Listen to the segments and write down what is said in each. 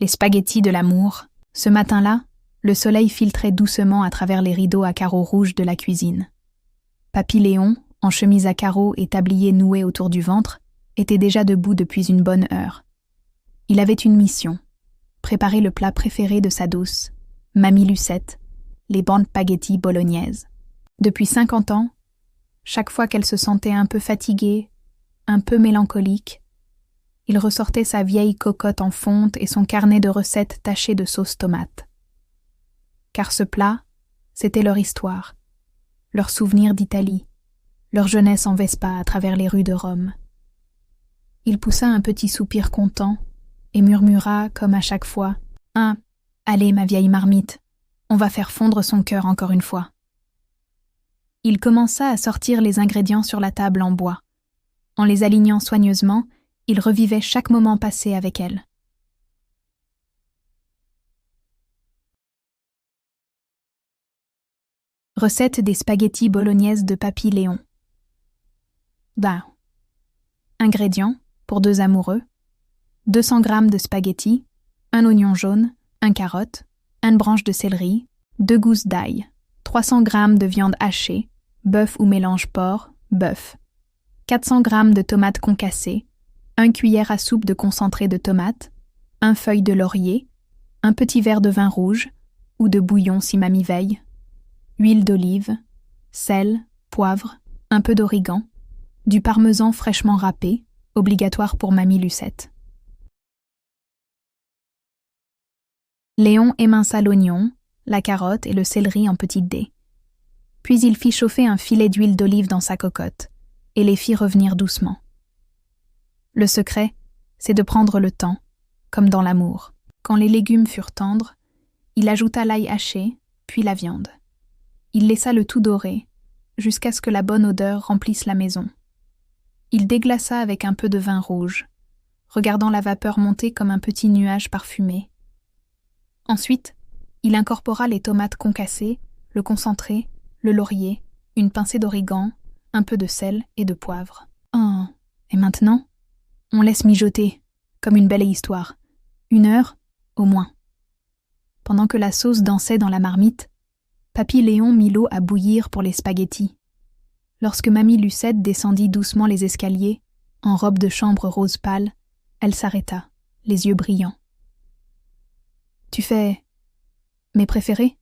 les spaghettis de l'amour. Ce matin-là, le soleil filtrait doucement à travers les rideaux à carreaux rouges de la cuisine. Papy Léon, en chemise à carreaux et tablier noué autour du ventre, était déjà debout depuis une bonne heure. Il avait une mission, préparer le plat préféré de sa douce, Mamie Lucette, les bonnes spaghettis bolognaises. Depuis 50 ans, chaque fois qu'elle se sentait un peu fatiguée, un peu mélancolique, il ressortait sa vieille cocotte en fonte et son carnet de recettes taché de sauce tomate. Car ce plat, c'était leur histoire, leur souvenir d'Italie, leur jeunesse en Vespa à travers les rues de Rome. Il poussa un petit soupir content et murmura, comme à chaque fois, « Ah, allez, ma vieille marmite, on va faire fondre son cœur encore une fois. » Il commença à sortir les ingrédients sur la table en bois. En les alignant soigneusement, il revivait chaque moment passé avec elle. Recette des spaghettis bolognaises de Papy Léon. Ingrédients, pour 2 amoureux, 200 g de spaghettis, 1 oignon jaune, 1 carotte, 1 branche de céleri, 2 gousses d'ail, 300 g de viande hachée, bœuf ou mélange porc, bœuf, 400 g de tomates concassées, 1 cuillère à soupe de concentré de tomate, 1 feuille de laurier, 1 petit verre de vin rouge, ou de bouillon si mamie veille, huile d'olive, sel, poivre, un peu d'origan, du parmesan fraîchement râpé, obligatoire pour Mamie Lucette. Léon éminça l'oignon, la carotte et le céleri en petites dés. Puis il fit chauffer un filet d'huile d'olive dans sa cocotte et les fit revenir doucement. Le secret, c'est de prendre le temps, comme dans l'amour. Quand les légumes furent tendres, il ajouta l'ail haché, puis la viande. Il laissa le tout dorer, jusqu'à ce que la bonne odeur remplisse la maison. Il déglaça avec un peu de vin rouge, regardant la vapeur monter comme un petit nuage parfumé. Ensuite, il incorpora les tomates concassées, le concentré, le laurier, une pincée d'origan, un peu de sel et de poivre. Oh, et maintenant, on laisse mijoter, comme une belle histoire. 1 heure, au moins. Pendant que la sauce dansait dans la marmite, Papy Léon mit l'eau à bouillir pour les spaghettis. Lorsque Mamie Lucette descendit doucement les escaliers, en robe de chambre rose pâle, elle s'arrêta, les yeux brillants. « Tu fais mes préférés ?»«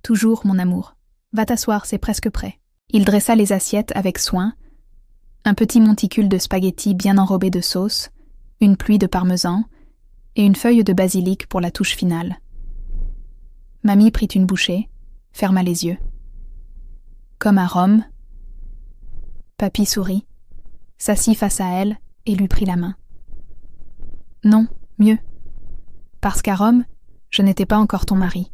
Toujours, mon amour. Va t'asseoir, c'est presque prêt. » Il dressa les assiettes avec soin, un petit monticule de spaghettis bien enrobé de sauce, une pluie de parmesan et une feuille de basilic pour la touche finale. Mamie prit une bouchée, ferma les yeux. Comme à Rome, Papy sourit, s'assit face à elle et lui prit la main. Non, mieux. Parce qu'à Rome, je n'étais pas encore ton mari.